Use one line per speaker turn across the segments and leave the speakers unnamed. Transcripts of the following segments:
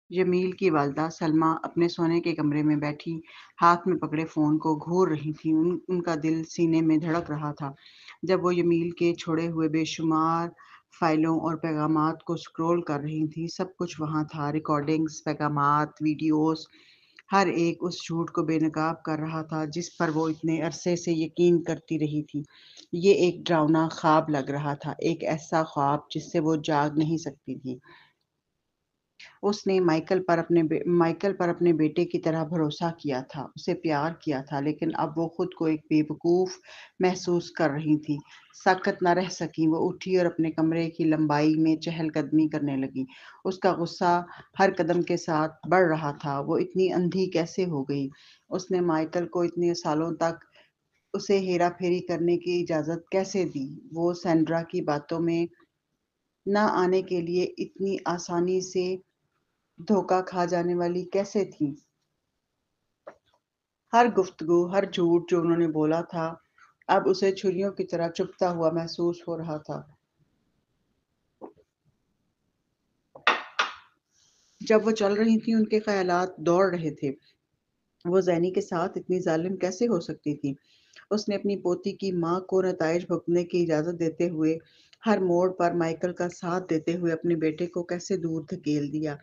جمیل کی والدہ سلمہ اپنے سونے کے کمرے میں بیٹھی ہاتھ میں پکڑے فون کو گھور رہی تھی۔ ان کا دل سینے میں دھڑک رہا تھا جب وہ جمیل کے چھوڑے ہوئے بے شمار فائلوں اور پیغامات کو سکرول کر رہی تھی۔ سب کچھ وہاں تھا، ریکارڈنگز، پیغامات، ویڈیوز، ہر ایک اس جھوٹ کو بے نقاب کر رہا تھا جس پر وہ اتنے عرصے سے یقین کرتی رہی تھی۔ یہ ایک ڈراؤنا خواب لگ رہا تھا، ایک ایسا خواب جس سے وہ جاگ نہیں سکتی تھی۔ اس نے مائیکل پر اپنے بیٹے کی طرح بھروسہ کیا تھا، اسے پیار کیا تھا، لیکن اب وہ خود کو ایک بے وقوف محسوس کر رہی تھی۔ ساکت نہ رہ سکیں، وہ اٹھی اور اپنے کمرے کی لمبائی میں چہل قدمی کرنے لگی۔ اس کا غصہ ہر قدم کے ساتھ بڑھ رہا تھا۔ وہ اتنی اندھی کیسے ہو گئی؟ اس نے مائیکل کو اتنے سالوں تک اسے ہیرا پھیری کرنے کی اجازت کیسے دی؟ وہ سینڈرا کی باتوں میں نہ آنے کے لیے اتنی آسانی سے دھوکا کھا جانے والی کیسے تھی؟ ہر گفتگو، ہر جھوٹ جو انہوں نے بولا تھا، اب اسے چھریوں کی طرح چبھتا ہوا محسوس ہو رہا تھا۔ جب وہ چل رہی تھی، ان کے خیالات دوڑ رہے تھے۔ وہ زینی کے ساتھ اتنی ظالم کیسے ہو سکتی تھی؟ اس نے اپنی پوتی کی ماں کو نتائج بھگتنے کی اجازت دیتے ہوئے، ہر موڑ پر مائیکل کا ساتھ دیتے ہوئے اپنے بیٹے کو کیسے دور دھکیل دیا؟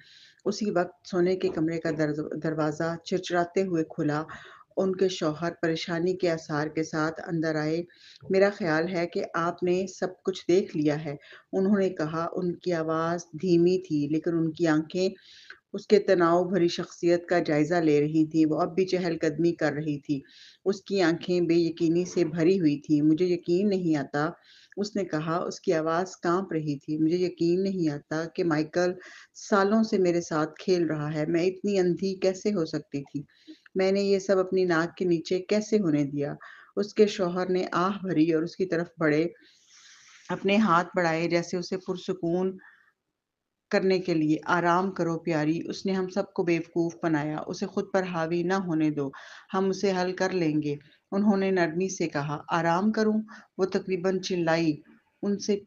اسی وقت سونے کے کمرے کا دروازہ چرچراتے ہوئے کھلا۔ ان کے شوہر پریشانی کے آثار کے ساتھ اندر آئے۔ میرا خیال ہے کہ آپ نے سب کچھ دیکھ لیا ہے، انہوں نے کہا۔ ان کی آواز دھیمی تھی، لیکن ان کی آنکھیں اس کے تناؤ بھری شخصیت کا جائزہ لے رہی تھیں۔ وہ اب بھی چہل قدمی کر رہی تھی، اس کی آنکھیں بے یقینی سے بھری ہوئی تھیں۔ مجھے یقین نہیں آتا، اس نے کہا، اس کی آواز کانپ رہی تھی۔ مجھے یقین نہیں آتا کہ مائیکل سالوں سے میرے ساتھ کھیل رہا ہے۔ میں اتنی اندھی کیسے ہو سکتی تھی؟ میں نے یہ سب اپنی ناک کے نیچے کیسے ہونے دیا؟ اس کے شوہر نے آہ بھری اور اس کی طرف اپنے ہاتھ بڑھائے جیسے اسے پرسکون کرنے کے لیے۔ آرام کرو پیاری، اس نے ہم سب کو بیوقوف بنایا۔ اسے خود پر حاوی نہ ہونے دو، ہم اسے حل کر لیں گے، انہوں نے نرمی سے کہا۔ آرام کروں؟ وہ تقریباً چلائی، ان سے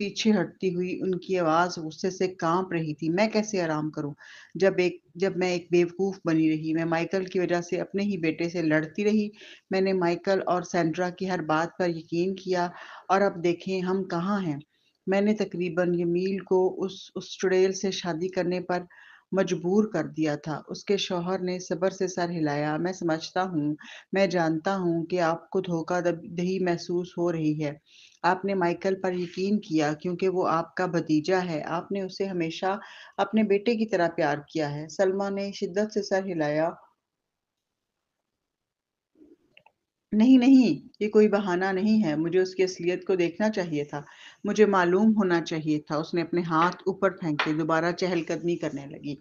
پیچھے ہٹتی ہوئی۔ ان کی آواز غصے سے کانپ رہی تھی۔ میں کیسے آرام کروں جب میں ایک بیوقوف بنی رہی؟ میں مائیکل کی وجہ سے اپنے ہی بیٹے سے لڑتی رہی۔ میں نے مائیکل اور سینڈرا کی ہر بات پر یقین کیا، اور اب دیکھیں ہم کہاں ہیں۔ میں نے تقریباً یمیل کو اس چڑیل سے شادی کرنے پر مجبور کر دیا تھا۔ اس کے شوہر نے صبر سے سر ہلایا۔ میں سمجھتا ہوں، میں جانتا ہوں کہ آپ کو دھوکہ دہی محسوس ہو رہی ہے۔ آپ نے مائیکل پر یقین کیا کیونکہ وہ آپ کا بھتیجا ہے۔ آپ نے اسے ہمیشہ اپنے بیٹے کی طرح پیار کیا ہے۔ سلمہ نے شدت سے سر ہلایا۔ نہیں نہیں، یہ کوئی بہانہ نہیں ہے، مجھے اس کی اصلیت کو دیکھنا چاہیے تھا، مجھے معلوم ہونا چاہیے تھا۔ اس نے اپنے ہاتھ اوپر پھینکے، دوبارہ چہل قدمی کرنے لگی۔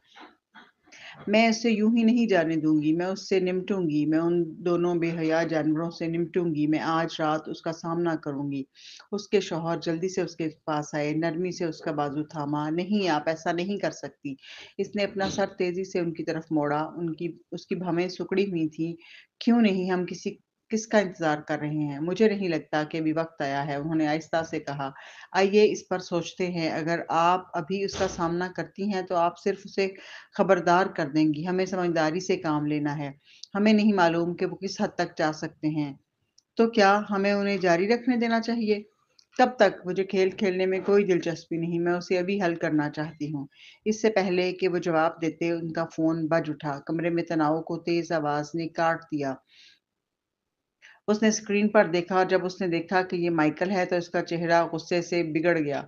میں اسے یوں ہی نہیں جانے دوں گی، میں اس سے نمٹوں گی، میں ان دونوں بے حیا جانوروں سے نمٹوں گی، میں آج رات اس کا سامنا کروں گی۔ اس کے شوہر جلدی سے اس کے پاس آئے، نرمی سے اس کا بازو تھاما۔ نہیں، آپ ایسا نہیں کر سکتی۔ اس نے اپنا سر تیزی سے ان کی طرف موڑا، اس کی بھویں سکڑی ہوئی تھیں۔ کیوں نہیں؟ ہم کس کا انتظار کر رہے ہیں؟ مجھے نہیں لگتا کہ ابھی وقت آیا ہے، انہوں نے آہستہ سے کہا۔ آئیے اس پر سوچتے ہیں، اگر آپ ابھی اس کا سامنا کرتی ہیں تو آپ صرف اسے خبردار کر دیں گی۔ ہمیں سمجھداری سے کام لینا ہے، ہمیں نہیں معلوم کہ وہ کس حد تک جا سکتے ہیں۔ تو کیا ہمیں انہیں جاری رکھنے دینا چاہیے؟ کب تک؟ مجھے کھیل کھیلنے میں کوئی دلچسپی نہیں، میں اسے ابھی حل کرنا چاہتی ہوں۔ اس سے پہلے کہ وہ جواب دیتے، ان کا فون بج اٹھا۔ کمرے میں تناؤ کو تیز آواز نے کاٹ دیا۔ اس نے اسکرین پر دیکھا، اور جب اس نے دیکھا کہ یہ مائیکل ہے تو اس کا چہرہ غصے سے بگڑ گیا۔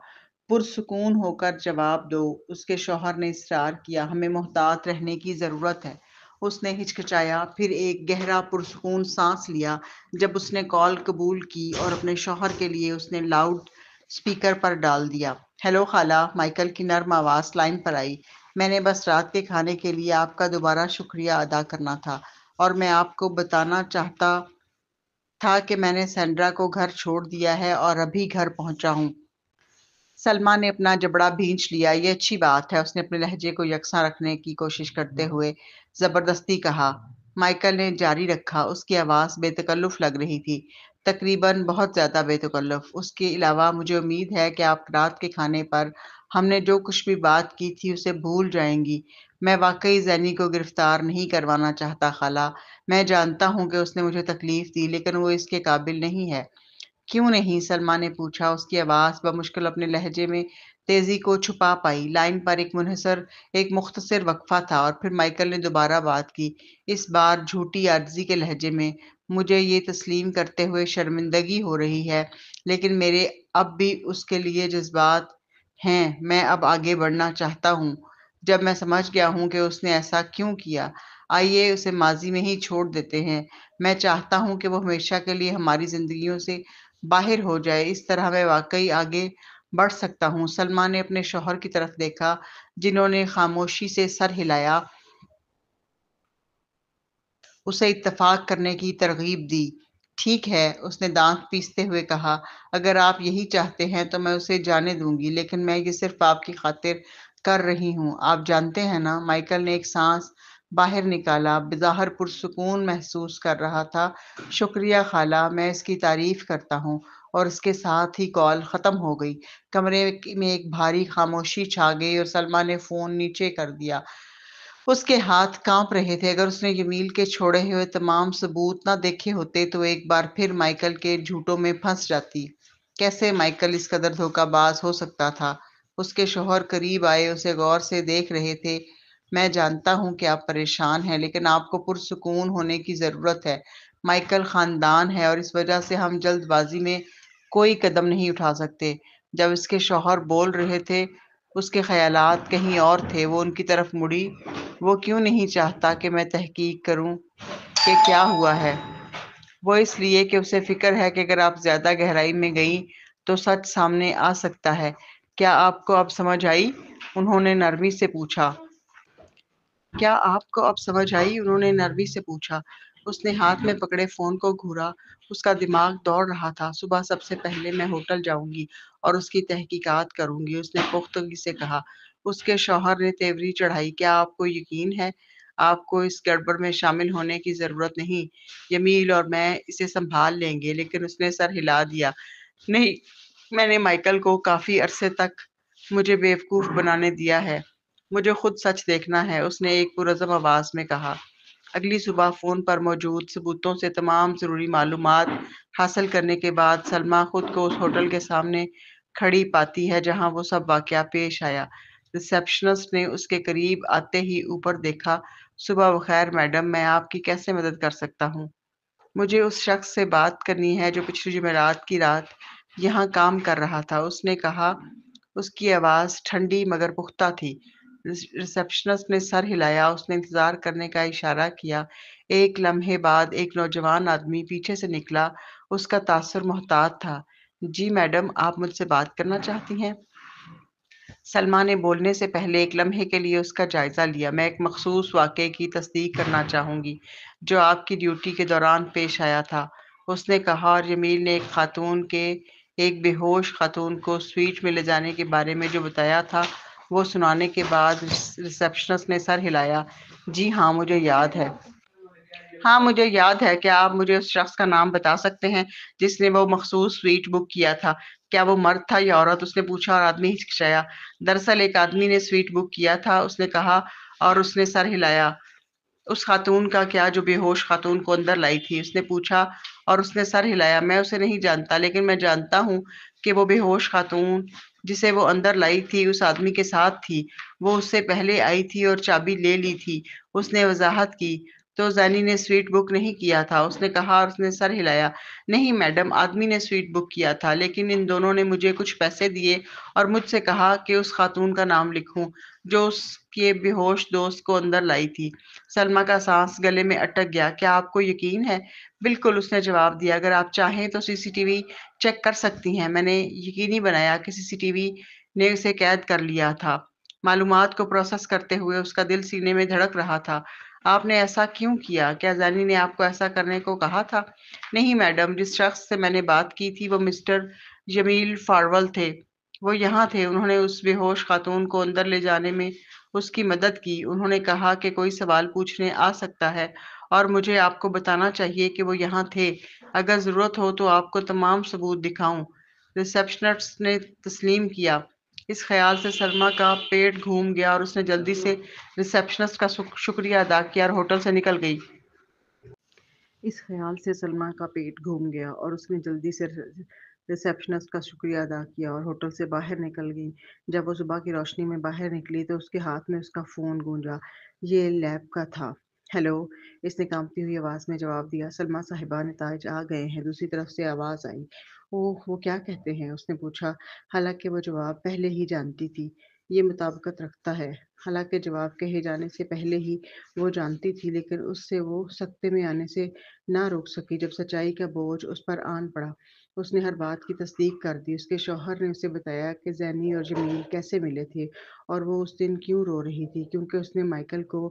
پرسکون ہو کر جواب دو، اس کے شوہر نے اصرار کیا۔ ہمیں محتاط رہنے کی ضرورت ہے۔ اس نے ہچکچایا، پھر ایک گہرا پرسکون سانس لیا جب اس نے کال قبول کی، اور اپنے شوہر کے لیے اس نے لاؤڈ سپیکر پر ڈال دیا۔ ہیلو خالہ، مائیکل کی نرم آواز لائن پر آئی۔ میں نے بس رات کے کھانے کے لیے آپ کا دوبارہ شکریہ ادا کرنا تھا، اور میں آپ کو بتانا چاہتا تھا کہ میں نے سینڈرا کو گھر چھوڑ دیا ہے اور ابھی گھر پہنچا ہوں۔ سلمہ نے اپنا جبڑا بھینچ لیا۔ یہ اچھی بات ہے، اس نے اپنے لہجے کو یکساں رکھنے کی کوشش کرتے ہوئے زبردستی کہا۔ مائیکل نے جاری رکھا، اس کی آواز بے تکلف لگ رہی تھی، تقریباً بہت زیادہ بے تکلف۔ اس کے علاوہ مجھے امید ہے کہ آپ رات کے کھانے پر ہم نے جو کچھ بھی بات کی تھی اسے بھول جائیں گی۔ میں واقعی زینی کو گرفتار نہیں کروانا چاہتا خالہ۔ میں جانتا ہوں کہ اس نے مجھے تکلیف دی لیکن وہ اس کے قابل نہیں ہے۔ کیوں نہیں؟ سلما نے پوچھا، اس کی آواز بمشکل اپنے لہجے میں تیزی کو چھپا پائی۔ لائن پر ایک مختصر وقفہ تھا اور پھر مائیکل نے دوبارہ بات کی، اس بار جھوٹی عاجزی کے لہجے میں۔ مجھے یہ تسلیم کرتے ہوئے شرمندگی ہو رہی ہے لیکن میرے اب بھی اس کے لیے جذبات ہیں۔ میں اب آگے بڑھنا چاہتا ہوں جب میں سمجھ گیا ہوں کہ اس نے ایسا کیوں کیا۔ آئیے اسے ماضی میں ہی چھوڑ دیتے ہیں۔ میں چاہتا ہوں کہ وہ ہمیشہ کے لیے ہماری زندگیوں سے باہر ہو جائے۔ اس طرح میں واقعی آگے بڑھ سکتا ہوں۔ سلما نے اپنے شوہر کی طرف دیکھا جنہوں نے خاموشی سے سر ہلایا، اسے اتفاق کرنے کی ترغیب دی۔ ٹھیک ہے، اس نے دانت پیستے ہوئے کہا، اگر آپ یہی چاہتے ہیں تو میں اسے جانے دوں گی، لیکن میں یہ صرف آپ کی خاطر کر رہی ہوں۔ آپ جانتے ہیں نا؟ مائیکل نے ایک سانس باہر نکالا، بظاہر پرسکون محسوس کر رہا تھا۔ شکریہ خالہ، میں اس کی تعریف کرتا ہوں۔ اور اس کے ساتھ ہی کال ختم ہو گئی۔ کمرے میں ایک بھاری خاموشی چھا گئی اور سلما نے فون نیچے کر دیا۔ اس کے ہاتھ کانپ رہے تھے۔ اگر اس نے جمیل کے چھوڑے ہوئے تمام ثبوت نہ دیکھے ہوتے تو ایک بار پھر مائیکل کے جھوٹوں میں پھنس جاتی۔ کیسے مائیکل اس قدر دھوکہ باز ہو سکتا تھا؟ اس کے شوہر قریب آئے، اسے غور سے دیکھ رہے تھے۔ میں جانتا ہوں کہ آپ پریشان ہیں لیکن آپ کو پرسکون ہونے کی ضرورت ہے۔ مائیکل خاندان ہے اور اس وجہ سے ہم جلد بازی میں کوئی قدم نہیں اٹھا سکتے۔ جب اس کے شوہر بول رہے تھے اس کے خیالات کہیں اور تھے۔ وہ ان کی طرف مڑی۔ وہ کیوں نہیں چاہتا کہ میں تحقیق کروں کہ کیا ہوا ہے؟ وہ اس لیے کہ اسے فکر ہے کہ اگر آپ زیادہ گہرائی میں گئیں تو سچ سامنے آ سکتا ہے۔ کیا آپ کو اب سمجھ آئی؟ انہوں نے نرمی سے پوچھا۔ کیا آپ کو اب سمجھ آئی؟ انہوں نے نرمی سے پوچھا۔ اس نے ہاتھ میں پکڑے فون کو گھورا۔ اس کا دماغ دوڑ رہا تھا۔ صبح سب سے پہلے میں ہوٹل جاؤں گی اور اس کی تحقیقات کروں گی، اس نے پختگی سے کہا۔ اس کے شوہر نے تیوری چڑھائی۔ کیا آپ کو یقین ہے آپ کو اس گڑبڑ میں شامل ہونے کی ضرورت نہیں؟ جمیل اور میں اسے سنبھال لیں گے۔ لیکن اس نے سر ہلا دیا۔ نہیں، میں نے مائیکل کو کافی عرصے تک مجھے بیوقوف بنانے دیا ہے۔ مجھے خود سچ دیکھنا ہے، اس نے ایک پرعزم آواز میں کہا۔ اگلی صبح فون پر موجود ثبوتوں سے تمام ضروری معلومات حاصل کرنے کے بعد سلما خود کو اس ہوٹل کے سامنے کھڑی پاتی ہے جہاں وہ سب واقعہ پیش آیا۔ ریسیپشنسٹ نے اس کے قریب آتے ہی اوپر دیکھا۔ صبح بخیر میڈم، میں آپ کی کیسے مدد کر سکتا ہوں؟ مجھے اس شخص سے بات کرنی ہے جو پچھلی جمعرات کی رات یہاں کام کر رہا تھا، اس نے کہا۔ اس کی آواز ٹھنڈی مگر پختہ تھی۔ ریسیپشنسٹ نے سر ہلایا۔ اس نے انتظار کرنے کا اشارہ کیا۔ ایک لمحے بعد ایک نوجوان آدمی پیچھے سے نکلا۔ اس کا تاثر محتاط تھا۔ جی میڈم، آپ مجھ سے بات کرنا چاہتی ہیں؟ سلما نے بولنے سے پہلے ایک لمحے کے لیے اس کا جائزہ لیا۔ میں ایک مخصوص واقعے کی تصدیق کرنا چاہوں گی جو آپ کی ڈیوٹی کے دوران پیش آیا تھا، اس نے کہا، اور جمیل نے ایک بے ہوش خاتون کو سویٹ میں لے جانے کے بارے میں جو بتایا تھا وہ سنانے کے بعد ریسیپشنسٹ نے سر ہلایا۔ جی ہاں، مجھے یاد ہے۔ ہاں مجھے یاد ہے۔ کیا آپ مجھے اس شخص کا نام بتا سکتے ہیں جس نے وہ مخصوص سویٹ بک کیا تھا؟ کیا وہ مرد تھا یا عورت؟ اس نے پوچھا اور آدمی ہچکچایا۔ دراصل ایک آدمی نے سویٹ بک کیا تھا، اس نے کہا اور اس نے سر ہلایا۔ اس خاتون کا کیا جو بے ہوش خاتون کو اندر لائی تھی؟ اس نے پوچھا اور اس نے سر ہلایا۔ میں اسے نہیں جانتا لیکن میں جانتا ہوں کہ وہ بے ہوش خاتون جسے وہ اندر لائی تھی اس آدمی کے ساتھ تھی۔ وہ اس سے پہلے آئی تھی اور چابی لے لی تھی، اس نے وضاحت کی۔ تو زینی نے سویٹ بک نہیں کیا تھا؟ اس نے کہا اور اس نے سر ہلایا۔ نہیں میڈم، آدمی نے سویٹ بک کیا تھا لیکن ان دونوں نے مجھے کچھ پیسے دیے اور مجھ سے کہا کہ اس خاتون کا نام لکھوں جو اس کے بے ہوش دوست کو اندر لائی تھی۔ سلما کا سانس گلے میں اٹک گیا۔ کیا آپ کو یقین ہے؟ بالکل، اس نے جواب دیا۔ اگر آپ چاہیں تو سی سی ٹی وی چیک کر سکتی ہیں۔ میں نے یقینی بنایا کہ سی سی ٹی وی نے اسے قید کر لیا تھا۔ معلومات کو پروسیس کرتے ہوئے اس کا دل سینے میں دھڑک رہا تھا۔ آپ نے ایسا کیوں کیا؟ کیا زینی نے آپ کو ایسا کرنے کو کہا تھا؟ نہیں میڈم، جس شخص سے میں نے بات کی تھی وہ مسٹر جمیل فارول تھے۔ وہ یہاں تھے۔ انہوں نے اس بے ہوش خاتون کو اندر لے جانے میں اس کی مدد کی۔ انہوں نے کہا کہ کوئی سوال پوچھنے آ سکتا ہے اور مجھے آپ کو بتانا چاہیے کہ وہ یہاں تھے۔ اگر ضرورت ہو تو آپ کو تمام ثبوت دکھاؤں۔ ریسیپشنسٹ نے تسلیم کیا۔ اس خیال سے سلمیٰ کا پیٹ گھوم گیا اور اس نے جلدی سے ریسیپشنسٹ کا شکریہ ادا کیا اور ہوٹل سے نکل گئی۔ اس خیال سے سلمیٰ کا پیٹ گھوم گیا اور اس نے جلدی سے ریسیپشنسٹ کا شکریہ ادا کیا اور ہوٹل سے باہر نکل گئی۔ جب وہ صبح کی روشنی میں باہر نکلی تو اس کے ہاتھ میں اس کا فون گونجا۔ یہ لیب کا تھا۔ ہیلو، اس نے کانپتی ہوئی آواز میں جواب دیا۔ سلمیٰ صاحبہ، نتائج آ گئے ہیں، دوسری طرف سے آواز آئی۔ اوہ، وہ کیا کہتے ہیں؟ اس نے پوچھا، حالانکہ وہ جواب پہلے ہی جانتی تھی۔ یہ مطابقت رکھتا ہے۔ حالانکہ جواب کہے جانے سے پہلے ہی وہ جانتی تھی، لیکن اس سے وہ سکتے میں آنے سے نہ روک سکی جب سچائی کا بوجھ اس پر آن پڑا۔ اس نے ہر بات کی تصدیق کر دی۔ اس کے شوہر نے اسے بتایا کہ زینی اور جمیل کیسے ملے تھے اور وہ اس دن کیوں رو رہی تھی، کیونکہ اس نے مائیکل کو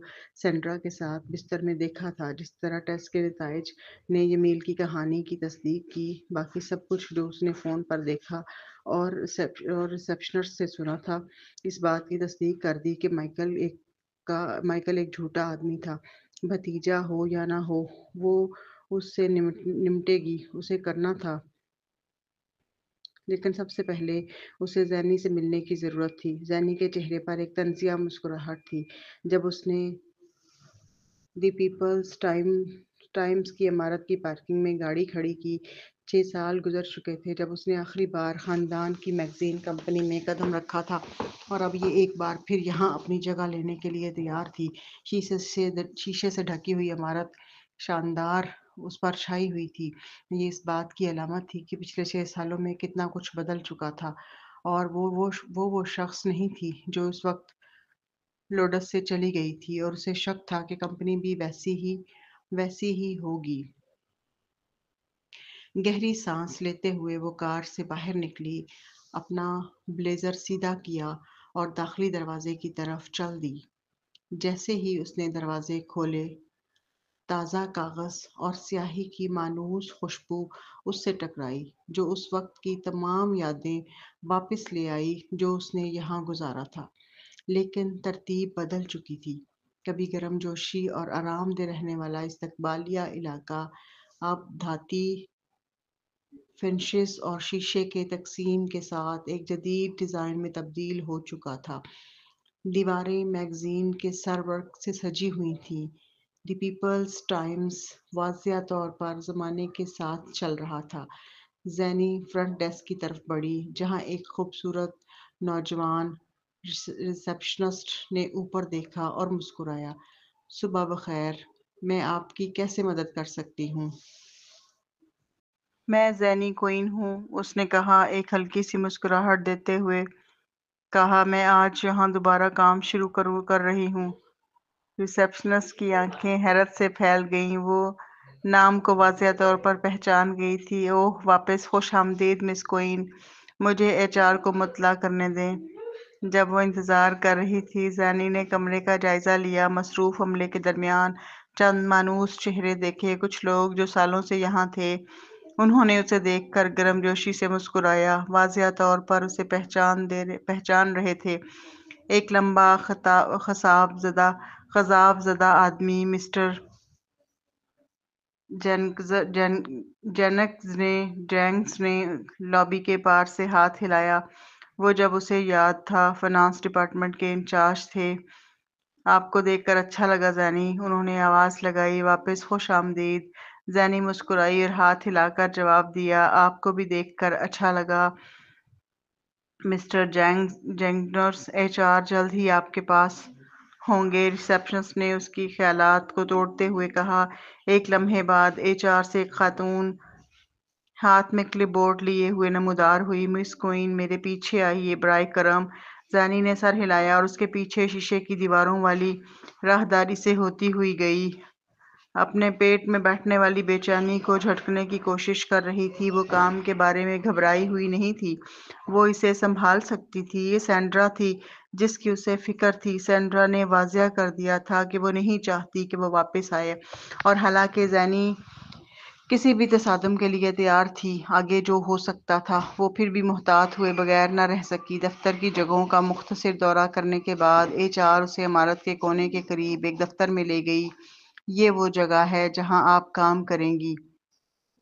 سینڈرا کے ساتھ بستر میں دیکھا تھا۔ جس طرح ٹیسٹ کے نتائج نے جمیل کی کہانی کی تصدیق کی، باقی سب کچھ جو اس نے فون پر دیکھا اور ریسیپشنسٹ سے سنا تھا، اس بات کی تصدیق کر دی کہ مائیکل ایک جھوٹا آدمی تھا۔ بھتیجا ہو یا نہ ہو، وہ اس سے نمٹے گی، اسے کرنا تھا، لیکن سب سے پہلے اسے زینی سے ملنے کی ضرورت تھی۔ زینی کے چہرے پر ایک طنزیہ مسکراہٹ تھی جب اس نے دی پیپلز ٹائمز کی عمارت کی پارکنگ میں گاڑی کھڑی کی۔ 6 سال گزر چکے تھے جب اس نے آخری بار خاندان کی میگزین کمپنی میں قدم رکھا تھا، اور اب یہ ایک بار پھر یہاں اپنی جگہ لینے کے لیے تیار تھی۔ شیشے سے ڈھکی ہوئی عمارت شاندار اس پر چھائی ہوئی تھی۔ یہ اس بات کی علامت تھی کہ پچھلے 6 سالوں میں کتنا کچھ بدل چکا تھا، اور وہ شخص نہیں تھی جو اس وقت لوڈس سے چلی گئی تھی، اور اسے شک تھا کہ کمپنی بھی ویسی ہی ہوگی۔ گہری سانس لیتے ہوئے وہ کار سے باہر نکلی، اپنا بلیزر سیدھا کیا اور داخلی دروازے کی طرف چل دی۔ جیسے ہی اس نے دروازے کھولے، تازہ کاغذ اور سیاہی کی مانوس خوشبو اس سے ٹکرائی، جو اس وقت کی تمام یادیں واپس لے آئی جو اس نے یہاں گزارا تھا۔ لیکن ترتیب بدل چکی تھی۔ کبھی گرم جوشی اور آرام دہ رہنے والا استقبالیہ علاقہ اب دھاتی فنشز اور شیشے کے تقسیم کے ساتھ ایک جدید ڈیزائن میں تبدیل ہو چکا تھا۔ دیواریں میگزین کے سرورق سے سجی ہوئی تھیں۔ دی پیپلز ٹائمز واضح طور پر زمانے کے ساتھ چل رہا تھا۔ زینی فرنٹ ڈیسک کی طرف بڑھی، جہاں ایک خوبصورت نوجوان ریسیپشنسٹ نے اوپر دیکھا اور مسکرایا۔ صبح بخیر، میں آپ کی کیسے مدد کر سکتی ہوں؟ میں زینی کوئن ہوں، اس نے کہا، ایک ہلکی سی مسکراہٹ دیتے ہوئے کہا، میں آج یہاں دوبارہ کام شروع کر رہی ہوں۔ ریسیپشنسٹ کی آنکھیں حیرت سے پھیل گئیں۔ وہ نام کو واضح طور پر پہچان گئی تھی۔ اوہ، واپس خوش آمدید مس کوئن، مجھے HR کو مطلع کرنے دیں۔ جب وہ انتظار کر رہی تھی، زینی نے کمرے کا جائزہ لیا، مصروف عملے کے درمیان چند مانوس چہرے دیکھے۔ کچھ لوگ جو سالوں سے یہاں تھے، انہوں نے اسے دیکھ کر گرم جوشی سے مسکرایا، واضح طور پر اسے پہچان رہے تھے۔ ایک لمبا خضاب زدہ آدمی، مسٹر جینکنز نے لابی کے پار سے ہاتھ ہلایا۔ وہ جب اسے یاد تھا فنانس ڈپارٹمنٹ کے انچارج تھے۔ آپ کو دیکھ کر اچھا لگا زینی، انہوں نے آواز لگائی۔ واپس خوش آمدید، زینی مسکرائی اور ہاتھ ہلا کر جواب دیا۔ آپ کو بھی دیکھ کر اچھا لگا مسٹر جینکنز، HR جلد ہی آپ کے پاس ہوں گے، ریسیپشنسٹ نے اس کی خیالات کو توڑتے ہوئے کہا۔ ایک لمحے بعد HR سے ایک خاتون ہاتھ میں کلپ بورڈ لیے ہوئے نمودار ہوئی۔ مس کوئن، میرے پیچھے آئیے برائے کرم۔ زینی نے سر ہلایا اور اس کے پیچھے شیشے کی دیواروں والی راہداری سے ہوتی ہوئی گئی، اپنے پیٹ میں بیٹھنے والی بے چینی کو جھٹکنے کی کوشش کر رہی تھی۔ وہ کام کے بارے میں گھبرائی ہوئی نہیں تھی، وہ اسے سنبھال سکتی تھی۔ یہ سینڈرا تھی جس کی اسے فکر تھی۔ سینڈرا نے واضح کر دیا تھا کہ وہ نہیں چاہتی کہ وہ واپس آئے، اور حالانکہ زینی کسی بھی تصادم کے لیے تیار تھی، آگے جو ہو سکتا تھا، وہ پھر بھی محتاط ہوئے بغیر نہ رہ سکی۔ دفتر کی جگہوں کا مختصر دورہ کرنے کے بعد HR اسے عمارت کے کونے کے قریب ایک دفتر میں لے گئی۔ یہ وہ جگہ ہے جہاں آپ کام کریں گی،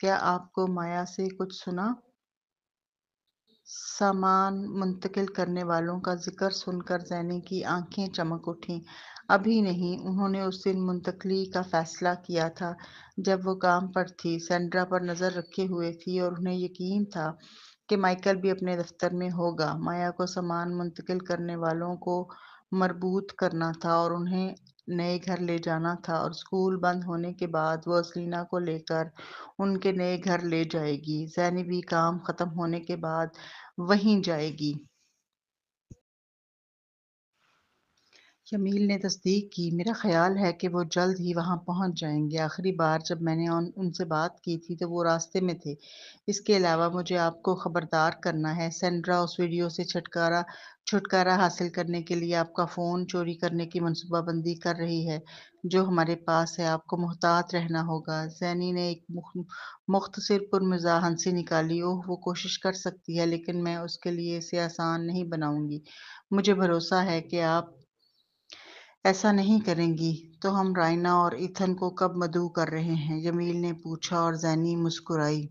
کیا آپ کو مایا سے کچھ سنا؟ سامان منتقل کرنے والوں کا ذکر سن کر زینی کی آنکھیں چمک اٹھیں۔ ابھی نہیں، انہوں نے اس دن منتقلی کا فیصلہ کیا تھا جب وہ کام پر تھی، سینڈرا پر نظر رکھے ہوئے تھی اور انہیں یقین تھا کہ مائیکل بھی اپنے دفتر میں ہوگا۔ مایا کو سامان منتقل کرنے والوں کو مربوط کرنا تھا اور انہیں نئے گھر لے جانا تھا، اور اسکول بند ہونے کے بعد وہ اسلینا کو لے کر ان کے نئے گھر لے جائے گی۔ زینی بھی کام ختم ہونے کے بعد وہیں جائے گی۔ جمیل نے تصدیق کی۔ میرا خیال ہے کہ وہ جلد ہی وہاں پہنچ جائیں گے۔ آخری بار جب میں نے ان سے بات کی تھی تو وہ راستے میں تھے۔ اس کے علاوہ مجھے آپ کو خبردار کرنا ہے، سینڈرا اس ویڈیو سے چھٹکارا حاصل کرنے کے لیے آپ کا فون چوری کرنے کی منصوبہ بندی کر رہی ہے جو ہمارے پاس ہے۔ آپ کو محتاط رہنا ہوگا۔ زینی نے ایک مختصر پرمزاح ہنسی نکالی۔ اوہ، وہ کوشش کر سکتی ہے لیکن میں اس کے لیے اسے آسان نہیں بناؤں گی۔ مجھے بھروسہ ہے کہ آپ ایسا نہیں کریں گی۔ تو ہم رائنا اور ایتھن کو کب مدعو کر رہے ہیں؟ جمیل نے پوچھا اور زینی مسکرائی۔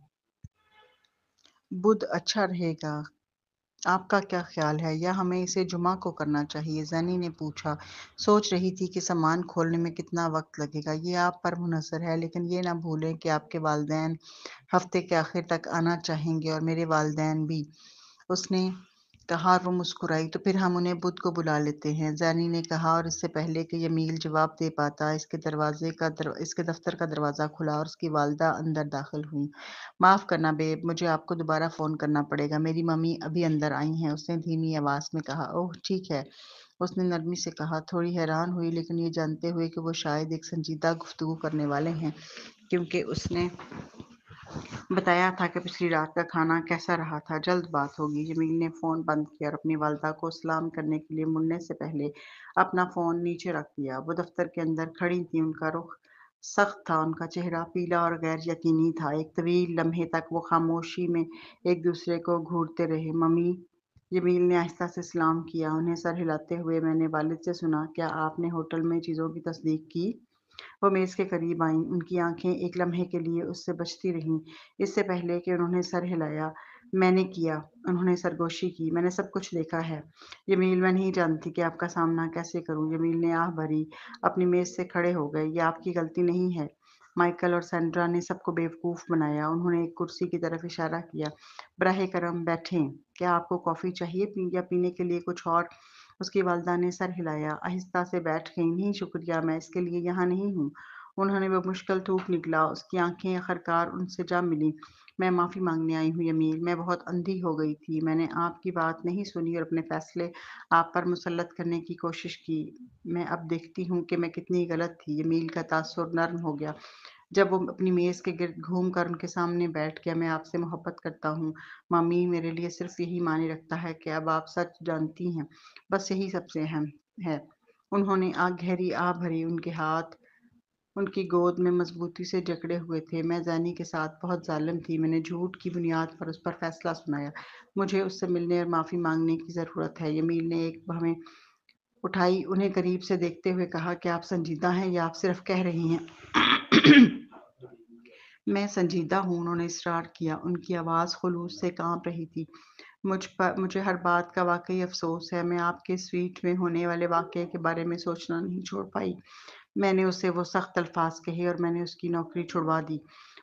بدھ اچھا رہے گا۔ آپ کا کیا خیال ہے، یا ہمیں اسے جمعہ کو کرنا چاہیے؟ زینی نے پوچھا، سوچ رہی تھی کہ سامان کھولنے میں کتنا وقت لگے گا۔ یہ آپ پر منحصر ہے، لیکن یہ نہ بھولیں کہ آپ کے والدین ہفتے کے آخر تک آنا چاہیں گے اور میرے والدین بھی، اس نے کہا اور وہ مسکرائی۔ تو پھر ہم انہیں بدھ کو بلا لیتے ہیں، زینی نے کہا، اور اس سے پہلے کہ جمیل جواب دے پاتا اس کے دفتر کا دروازہ کھلا اور اس کی والدہ اندر داخل ہوئیں۔ معاف کرنا بیب، مجھے آپ کو دوبارہ فون کرنا پڑے گا، میری ممی ابھی اندر آئی ہیں، اس نے دھیمی آواز میں کہا۔ اوہ ٹھیک ہے، اس نے نرمی سے کہا، تھوڑی حیران ہوئی لیکن یہ جانتے ہوئے کہ وہ شاید ایک سنجیدہ گفتگو کرنے والے ہیں، کیونکہ اس نے بتایا تھا کہ پچھلی رات کا کھانا کیسا رہا تھا۔ جلد بات ہوگی۔ جمیل نے فون بند کیا اور اپنی والدہ کو سلام کرنے کے لیے مڑنے سے پہلے اپنا فون نیچے رکھ دیا۔ وہ دفتر کے اندر کھڑی تھیں، ان کا رخ سخت تھا، ان کا چہرہ پیلا اور غیر یقینی تھا۔ ایک طویل لمحے تک وہ خاموشی میں ایک دوسرے کو گھورتے رہے۔ ممی، جمیل نے آہستہ سے سلام کیا، انہیں سر ہلاتے ہوئے۔ میں نے والد سے سنا، کیا آپ نے ہوٹل میں چیزوں کی تصدیق کی؟ وہ میز کے قریب آئیں، ان کی آنکھیں ایک لمحے کے لیے اس سے بچتی رہیں۔ اس سے پہلے کہ انہوں نے سر ہلایا، میں نے کیا، انہوں نے سرگوشی کی، میں نے سب کچھ دیکھا ہے۔ جمیل، میں نہیں جانتی کہ آپ کا سامنا کیسے کروں۔ جمیل نے آہ بھری، اپنی میز سے کھڑے ہو گئے۔ یہ آپ کی غلطی نہیں ہے، مائیکل اور سینڈرا نے سب کو بیوقوف بنایا۔ انہوں نے ایک کرسی کی طرف اشارہ کیا۔ براہ کرم بیٹھیں۔ کیا آپ کو کافی چاہیے یا پینے کے لیے کچھ اور؟ اس کی والدہ نے سر ہلایا، آہستہ سے بیٹھ گئیں۔ نہیں شکریہ، میں اس کے لیے یہاں نہیں ہوں۔ انہوں نے بمشکل تھوک نکلا۔ اس کی آنکھیں آخرکار ان سے جا ملیں۔ میں معافی مانگنے آئی ہوں جمیل، میں بہت اندھی ہو گئی تھی، میں نے آپ کی بات نہیں سنی اور اپنے فیصلے آپ پر مسلط کرنے کی کوشش کی۔ میں اب دیکھتی ہوں کہ میں کتنی غلط تھی۔ جمیل کا تاثر نرم ہو گیا جب وہ اپنی میز کے گرد گھوم کر ان کے سامنے بیٹھ گیا۔ میں آپ سے محبت کرتا ہوں مامی، میرے لیے صرف یہی معنی رکھتا ہے کہ اب آپ سچ جانتی ہیں، بس یہی سب سے اہم ہے۔ انہوں نے گہری آہ بھری، ان کے ہاتھ ان کی گود میں مضبوطی سے جکڑے ہوئے تھے۔ میں زینی کے ساتھ بہت ظالم تھی، میں نے جھوٹ کی بنیاد پر اس پر فیصلہ سنایا۔ مجھے اس سے ملنے اور معافی مانگنے کی ضرورت ہے۔ جمیل نے ایک بہمیں اٹھائی، انہیں قریب سے دیکھتے ہوئے کہا، کیا آپ سنجیدہ ہیں یا آپ صرف کہہ رہی ہیں؟ میں سنجیدہ ہوں، انہوں نے اصرار کیا، ان کی آواز خلوص سے کانپ رہی تھی۔ مجھے ہر بات کا واقعی افسوس ہے۔ میں آپ کے سویٹ میں ہونے والے واقعے کے بارے میں سوچنا نہیں چھوڑ پائی۔ میں نے اسے وہ سخت الفاظ کہے اور میں نے اس کی نوکری چھڑوا دی۔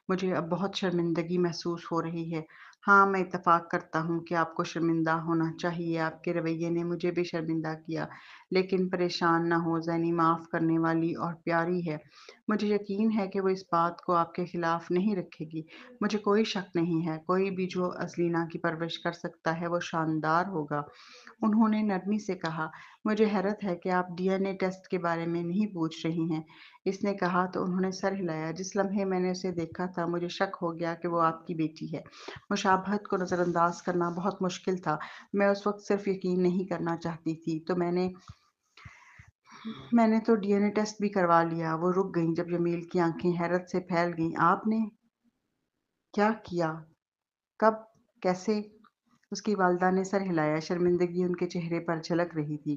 مجھے اب بہت شرمندگی محسوس ہو رہی ہے۔ ہاں، میں اتفاق کرتا ہوں کہ آپ کو شرمندہ ہونا چاہیے، آپ کے رویے نے مجھے بھی شرمندہ کیا، لیکن پریشان نہ ہو، زینی معاف کرنے والی اور پیاری ہے۔ مجھے یقین ہے کہ وہ اس بات کو آپ کے خلاف نہیں رکھے گی۔ مجھے کوئی شک نہیں ہے، کوئی بھی جو ازلینا کی پرورش کر سکتا ہے وہ شاندار ہوگا۔ انہوں نے نرمی سے کہا، مجھے حیرت ہے کہ آپ ڈی این اے ٹیسٹ کے بارے میں نہیں پوچھ رہی ہیں، اس نے کہا تو انہوں نے سر ہلایا۔ جس لمحے میں نے اسے دیکھا تھا مجھے شک ہو گیا کہ وہ آپ کی بیٹی ہے۔ مشابہت کو نظر انداز کرنا بہت مشکل تھا۔ میں اس وقت صرف یقین نہیں کرنا چاہتی تھی، تو میں نے تو ڈی این اے ٹیسٹ بھی کروا لیا۔ وہ رک گئیں جب جمیل کی آنکھیں حیرت سے پھیل گئیں۔ آپ نے کیا کیا؟ کب؟ کیسے؟ اس کی والدہ نے سر ہلایا، شرمندگی ان کے چہرے پر جھلک رہی تھی۔